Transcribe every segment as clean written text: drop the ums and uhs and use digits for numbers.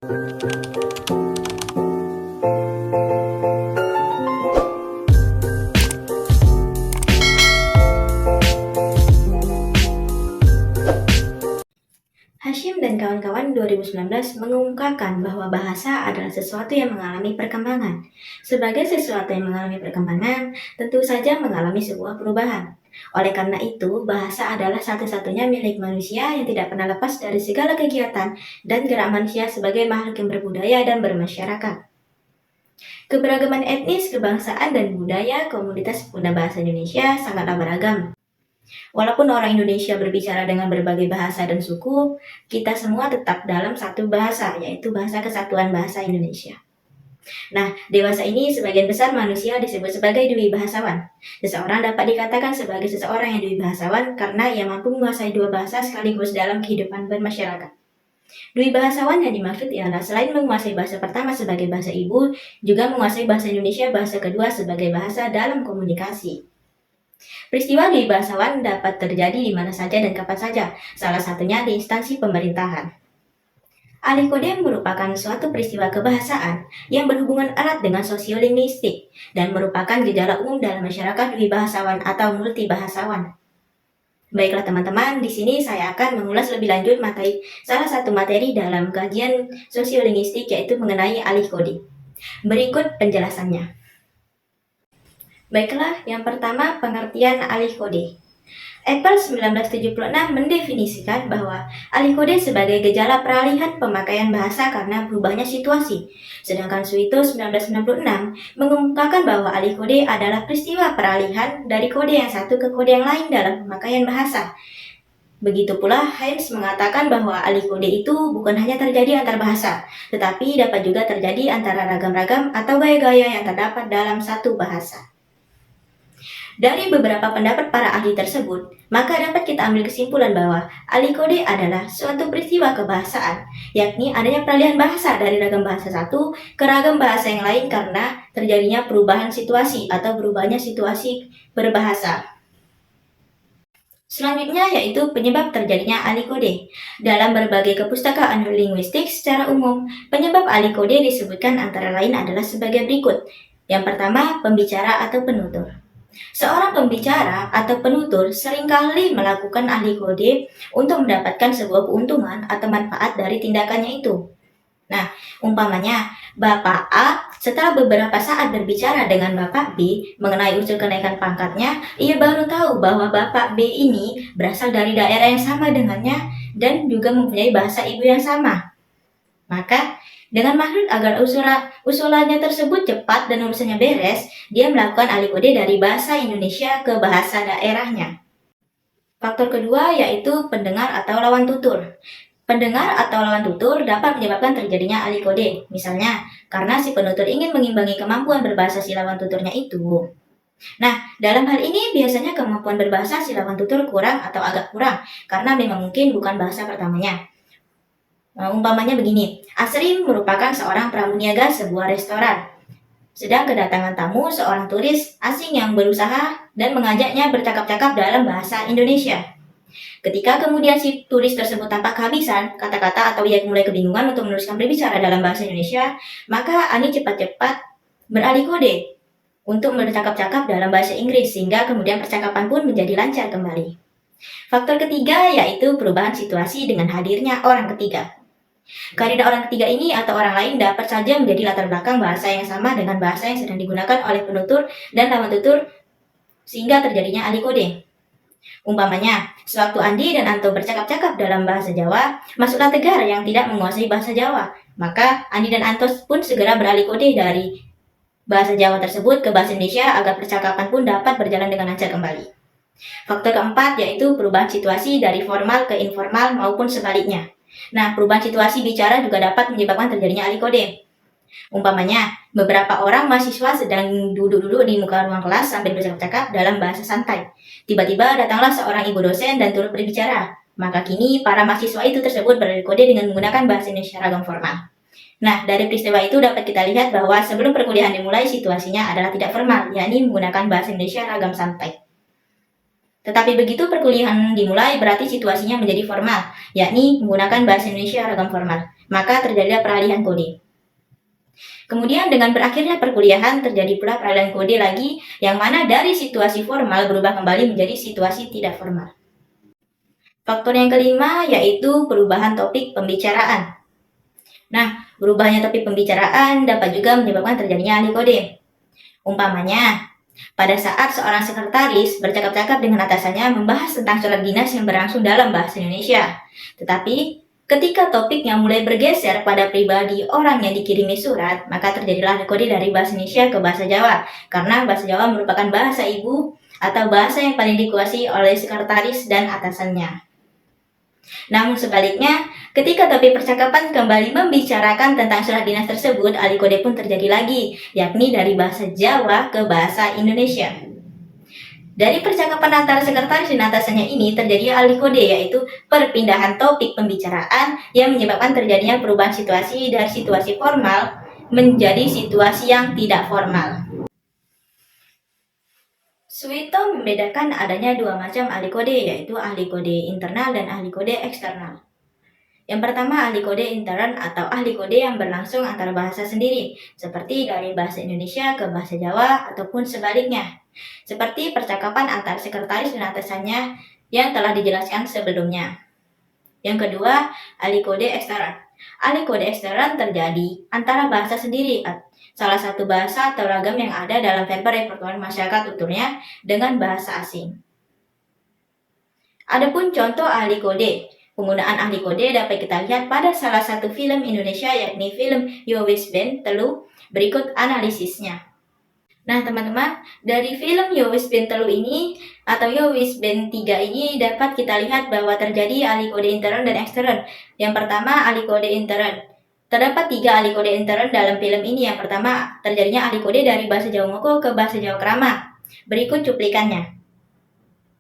Hashim dan kawan-kawan 2019 mengungkapkan bahwa bahasa adalah sesuatu yang mengalami perkembangan. Sebagai sesuatu yang mengalami perkembangan, tentu saja mengalami sebuah perubahan. Oleh karena itu, bahasa adalah satu-satunya milik manusia yang tidak pernah lepas dari segala kegiatan dan gerak manusia sebagai makhluk yang berbudaya dan bermasyarakat. Keberagaman etnis, kebangsaan, dan budaya komunitas pengguna bahasa Indonesia sangatlah beragam. Walaupun orang Indonesia berbicara dengan berbagai bahasa dan suku, kita semua tetap dalam satu bahasa, yaitu Bahasa Kesatuan Bahasa Indonesia. Nah, dewasa ini sebagian besar manusia disebut sebagai dwi bahasawan. Seseorang dapat dikatakan sebagai seseorang yang dwi bahasawan karena ia mampu menguasai dua bahasa sekaligus dalam kehidupan bermasyarakat. Dwi bahasawan yang dimaksud ialah selain menguasai bahasa pertama sebagai bahasa ibu, juga menguasai bahasa Indonesia bahasa kedua sebagai bahasa dalam komunikasi. Peristiwa dwi bahasawan dapat terjadi di mana saja dan kapan saja, salah satunya di instansi pemerintahan. Alih kode merupakan suatu peristiwa kebahasaan yang berhubungan erat dengan sosiolinguistik dan merupakan gejala umum dalam masyarakat dwi bahasawan atau multibahasawan. Baiklah teman-teman, di sini saya akan mengulas lebih lanjut salah satu materi dalam kajian sosiolinguistik yaitu mengenai alih kode. Berikut penjelasannya. Baiklah, yang pertama pengertian alih kode. Apple 1976 mendefinisikan bahwa alih kode sebagai gejala peralihan pemakaian bahasa karena berubahnya situasi. Sedangkan Suito 1996 mengemukakan bahwa alih kode adalah peristiwa peralihan dari kode yang satu ke kode yang lain dalam pemakaian bahasa. Begitu pula Heinz mengatakan bahwa alih kode itu bukan hanya terjadi antar bahasa, tetapi dapat juga terjadi antara ragam-ragam atau gaya-gaya yang terdapat dalam satu bahasa. Dari beberapa pendapat para ahli tersebut, maka dapat kita ambil kesimpulan bahwa alih kode adalah suatu peristiwa kebahasaan, yakni adanya peralihan bahasa dari ragam bahasa satu ke ragam bahasa yang lain karena terjadinya perubahan situasi atau berubahnya situasi berbahasa. Selanjutnya yaitu penyebab terjadinya alih kode. Dalam berbagai kepustakaan linguistik secara umum, penyebab alih kode disebutkan antara lain adalah sebagai berikut. Yang pertama, pembicara atau penutur. Seorang pembicara atau penutur seringkali melakukan alih kode untuk mendapatkan sebuah keuntungan atau manfaat dari tindakannya itu. Nah, umpamanya, Bapak A setelah beberapa saat berbicara dengan Bapak B mengenai usul kenaikan pangkatnya, ia baru tahu bahwa Bapak B ini berasal dari daerah yang sama dengannya dan juga mempunyai bahasa ibu yang sama. Maka, dengan maksud agar usulannya tersebut cepat dan urusannya beres, dia melakukan alih kode dari bahasa Indonesia ke bahasa daerahnya. Faktor kedua yaitu pendengar atau lawan tutur. Pendengar atau lawan tutur dapat menyebabkan terjadinya alih kode, misalnya karena si penutur ingin mengimbangi kemampuan berbahasa si lawan tuturnya itu. Nah, dalam hal ini biasanya kemampuan berbahasa si lawan tutur kurang atau agak kurang, karena memang mungkin bukan bahasa pertamanya. Umpamanya begini, Asri merupakan seorang pramuniaga sebuah restoran. Sedang kedatangan tamu seorang turis asing yang berusaha dan mengajaknya bercakap-cakap dalam bahasa Indonesia. Ketika kemudian si turis tersebut tampak kehabisan kata-kata atau ia mulai kebingungan untuk meneruskan berbicara dalam bahasa Indonesia, maka Ani cepat-cepat beralih kode untuk bercakap-cakap dalam bahasa Inggris sehingga kemudian percakapan pun menjadi lancar kembali. Faktor ketiga yaitu perubahan situasi dengan hadirnya orang ketiga. Kehadiran orang ketiga ini atau orang lain dapat saja menjadi latar belakang bahasa yang sama dengan bahasa yang sedang digunakan oleh penutur dan lawan tutur sehingga terjadinya alih kode. Umpamanya, sewaktu Andi dan Anto bercakap-cakap dalam bahasa Jawa, masuklah Tegar yang tidak menguasai bahasa Jawa. Maka Andi dan Anto pun segera beralih kode dari bahasa Jawa tersebut ke bahasa Indonesia agar percakapan pun dapat berjalan dengan lancar kembali. Faktor keempat yaitu perubahan situasi dari formal ke informal maupun sebaliknya. Nah, perubahan situasi bicara juga dapat menyebabkan terjadinya alih kode. Umpamanya, beberapa orang mahasiswa sedang duduk-duduk di muka ruang kelas sambil bercakap-cakap dalam bahasa santai. Tiba-tiba datanglah seorang ibu dosen dan turut berbicara. Maka kini para mahasiswa itu tersebut beralih kode dengan menggunakan bahasa Indonesia ragam formal. Nah, dari peristiwa itu dapat kita lihat bahwa sebelum perkuliahan dimulai situasinya adalah tidak formal, yakni menggunakan bahasa Indonesia ragam santai. Tetapi begitu perkuliahan dimulai berarti situasinya menjadi formal, yakni menggunakan bahasa Indonesia ragam formal. maka terjadilah peralihan kode. Kemudian dengan berakhirnya perkuliahan terjadi pula peralihan kode lagi yang mana dari situasi formal berubah kembali menjadi situasi tidak formal. Faktor yang kelima yaitu perubahan topik pembicaraan. Nah, berubahnya topik pembicaraan dapat juga menyebabkan terjadinya alih kode. Umpamanya, pada saat seorang sekretaris bercakap-cakap dengan atasannya membahas tentang surat dinas yang berlangsung dalam bahasa Indonesia. Tetapi, ketika topiknya mulai bergeser pada pribadi orang yang dikirimi surat, maka terjadilah kode dari bahasa Indonesia ke bahasa Jawa, karena bahasa Jawa merupakan bahasa ibu atau bahasa yang paling dikuasai oleh sekretaris dan atasannya. Namun sebaliknya, ketika topik percakapan kembali membicarakan tentang surat dinas tersebut, alih kode pun terjadi lagi, yakni dari bahasa Jawa ke bahasa Indonesia. Dari percakapan antara sekretaris dan atasannya ini terjadi alih kode, yaitu perpindahan topik pembicaraan yang menyebabkan terjadinya perubahan situasi dari situasi formal menjadi situasi yang tidak formal. Suwito membedakan adanya dua macam ahli kode, yaitu ahli kode internal dan ahli kode eksternal. Yang pertama, ahli kode intern atau ahli kode yang berlangsung antara bahasa sendiri, seperti dari bahasa Indonesia ke bahasa Jawa ataupun sebaliknya, seperti percakapan antara sekretaris dan atasannya yang telah dijelaskan sebelumnya. Yang kedua, ahli kode ekstern. Ahli kode ekstern terjadi antara bahasa sendiri, salah satu bahasa atau ragam yang ada dalam verba repertoar masyarakat tuturnya dengan bahasa asing. Adapun contoh ahli kode. Penggunaan ahli kode dapat kita lihat pada salah satu film Indonesia yakni film Yo Wis Ben Telu. Berikut analisisnya. Nah teman-teman, dari film Yo Wis Ben Telu ini atau Yo Wis Ben 3 ini dapat kita lihat bahwa terjadi ahli kode intern dan ekstern. Yang pertama, ahli kode intern. Terdapat 3 ahli kode intern dalam film ini. Yang pertama, terjadinya ahli kode dari bahasa Jawa Ngoko ke bahasa Jawa Krama. Berikut cuplikannya.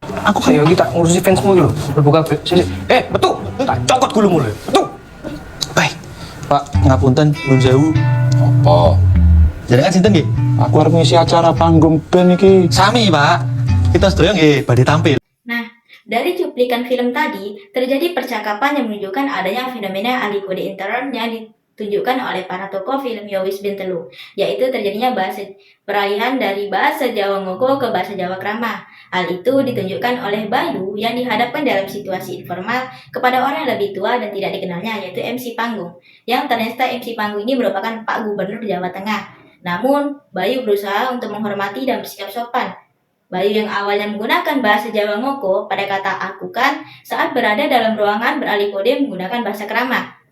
Aku kayak kita ngurusi fansmu gitu. Berbuka sini. Betul. Tak cokot gulu mulai. Betul. Baik. Pak, ngapunten nun sewu. Apa? Jenengan sinten nggih? Aku harus ngisi acara panggung band iki. Sami, Pak. Kita sedaya nggih badhe tampil. Nah, dari cuplikan film tadi, terjadi percakapan yang menunjukkan adanya fenomena ahli kode intern yang ditunjukkan oleh para tokoh film Yo Wis Ben Telu, yaitu terjadinya peralihan dari bahasa Jawa Ngoko ke bahasa Jawa Krama. Hal itu ditunjukkan oleh Bayu yang dihadapkan dalam situasi informal kepada orang yang lebih tua dan tidak dikenalnya, yaitu MC Panggung. Yang ternyata MC Panggung ini merupakan Pak Gubernur Jawa Tengah. Namun, Bayu berusaha untuk menghormati dan bersikap sopan. Bayu yang awalnya menggunakan bahasa Jawa Ngoko pada kata aku kan saat berada dalam ruangan beralih kode menggunakan bahasa Krama.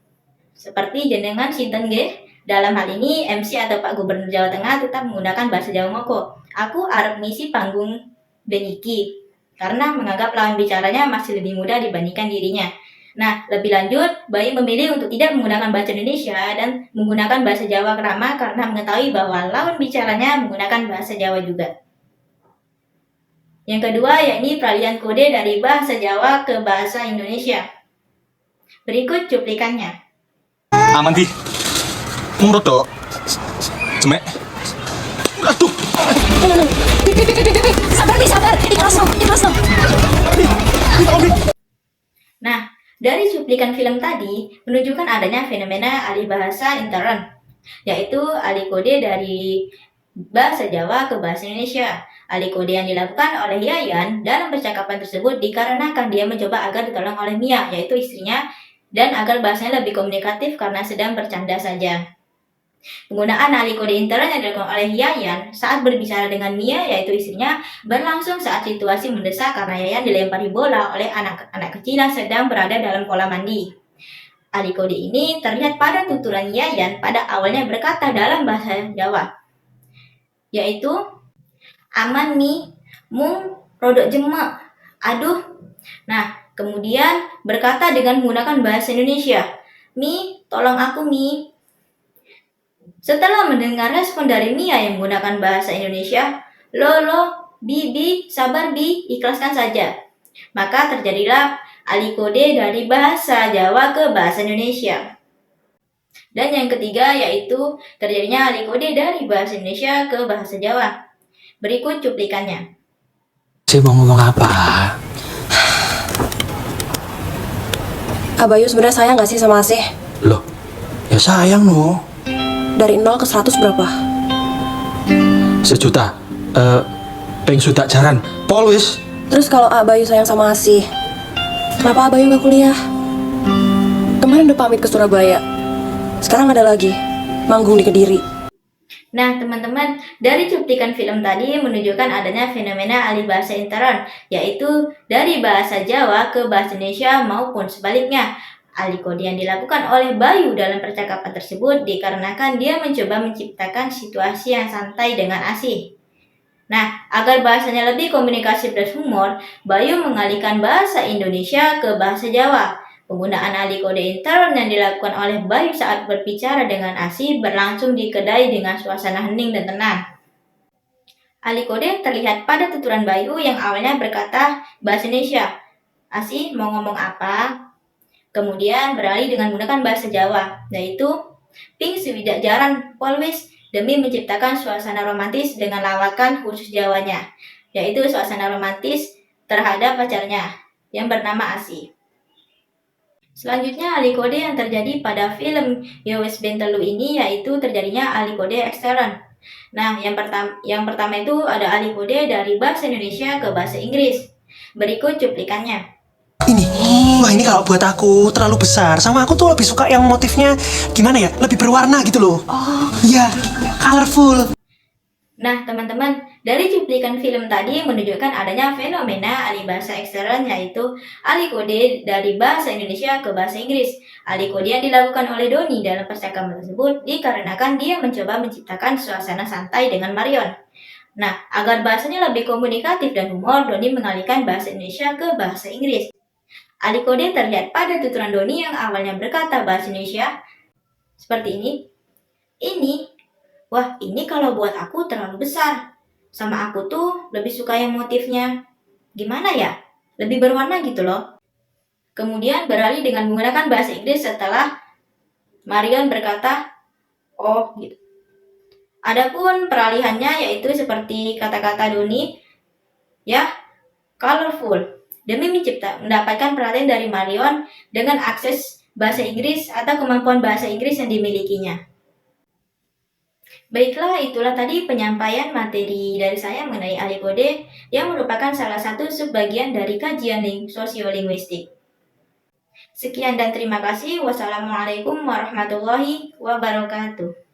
Seperti jenengan sinten nggih? Dalam hal ini MC atau Pak Gubernur Jawa Tengah tetap menggunakan bahasa Jawa Ngoko. Aku arep ngisi panggung Beniki karena menganggap lawan bicaranya masih lebih muda dibandingkan dirinya. Nah, lebih lanjut, Bayu memilih untuk tidak menggunakan bahasa Indonesia dan menggunakan bahasa Jawa Krama karena mengetahui bahwa lawan bicaranya menggunakan bahasa Jawa juga. Yang kedua, yakni peralihan kode dari bahasa Jawa ke bahasa Indonesia. Berikut cuplikannya. Aman di. Murut tok. Cemek. Aduh. Sabar, ikhlas no. Nah, dari cuplikan film tadi menunjukkan adanya fenomena alih bahasa intern, yaitu alih kode dari bahasa Jawa ke bahasa Indonesia. Alih kode yang dilakukan oleh Yayan dalam percakapan tersebut dikarenakan dia mencoba agar ditolong oleh Mia, yaitu istrinya, dan agar bahasanya lebih komunikatif karena sedang bercanda saja. Penggunaan alih kode intern yang dilakukan oleh Yayan saat berbicara dengan Mia, yaitu istrinya, berlangsung saat situasi mendesak karena Yayan dilempari bola oleh anak-anak kecil yang sedang berada dalam kolam mandi. Alih kode ini terlihat pada tuturan Yayan pada awalnya berkata dalam bahasa Jawa, yaitu aman mi, mung, rodok jemek, aduh. Nah, kemudian berkata dengan menggunakan bahasa Indonesia, Mi, tolong aku Mi. Setelah mendengar respon dari Mia yang menggunakan bahasa Indonesia, Lolo, Bibi, sabar Bi, ikhlaskan saja. Maka terjadilah alih kode dari bahasa Jawa ke bahasa Indonesia. Dan yang ketiga yaitu terjadinya alih kode dari bahasa Indonesia ke bahasa Jawa. Berikut cuplikannya. Saya mau ngomong apa? Abayu sebenarnya sayang gak sih sama Asih? Loh, Ya sayang no. Dari 0 ke 100 berapa? 1 juta. Peng sudah jaran. Pol wis. Terus kalau Abayu sayang sama Asih, kenapa Abayu nggak kuliah? Kemarin udah pamit ke Surabaya. Sekarang ada lagi, manggung di Kediri. Nah, teman-teman, dari cuplikan film tadi menunjukkan adanya fenomena alih bahasa intern, yaitu dari bahasa Jawa ke bahasa Indonesia maupun sebaliknya. Alih kode yang dilakukan oleh Bayu dalam percakapan tersebut dikarenakan dia mencoba menciptakan situasi yang santai dengan Asih. Nah, agar bahasanya lebih komunikasi dan humor, Bayu mengalihkan bahasa Indonesia ke bahasa Jawa. Penggunaan alih kode intern yang dilakukan oleh Bayu saat berbicara dengan Asih berlangsung di kedai dengan suasana hening dan tenang. Alih kode terlihat pada tuturan Bayu yang awalnya berkata bahasa Indonesia. Asih mau ngomong apa? Kemudian beralih dengan menggunakan bahasa Jawa, yaitu Ping Swidak Jaran Polwis demi menciptakan suasana romantis dengan lawakan khusus Jawanya, yaitu suasana romantis terhadap pacarnya yang bernama Asih. Selanjutnya, alih kode yang terjadi pada film Yowes Bentelu ini yaitu terjadinya alih kode ekstern. Nah, yang pertama itu ada alih kode dari bahasa Indonesia ke bahasa Inggris. Berikut cuplikannya. Ini, wah ini kalau buat aku terlalu besar. Sama aku tuh lebih suka yang motifnya gimana ya, lebih berwarna gitu loh. Oh, iya, colorful. Nah, teman-teman, dari cuplikan film tadi menunjukkan adanya fenomena alih bahasa ekstern yaitu alih kode dari bahasa Indonesia ke bahasa Inggris. Alih kode yang dilakukan oleh Doni dalam percakapan tersebut dikarenakan dia mencoba menciptakan suasana santai dengan Marion. Nah, agar bahasanya lebih komunikatif dan humor, Doni mengalihkan bahasa Indonesia ke bahasa Inggris. Alih kode terlihat pada tuturan Doni yang awalnya berkata bahasa Indonesia seperti ini. Wah, ini kalau buat aku terlalu besar. Sama aku tuh lebih suka yang motifnya, gimana ya? Lebih berwarna gitu loh. Kemudian beralih dengan menggunakan bahasa Inggris setelah Marion berkata, oh gitu. Adapun peralihannya yaitu seperti kata-kata Doni, ya, colorful. Demi mendapatkan perhatian dari Marion dengan akses bahasa Inggris atau kemampuan bahasa Inggris yang dimilikinya. Baiklah, itulah tadi penyampaian materi dari saya mengenai alih kode yang merupakan salah satu subbagian dari kajian sosiolinguistik. Sekian dan terima kasih. Wassalamualaikum warahmatullahi wabarakatuh.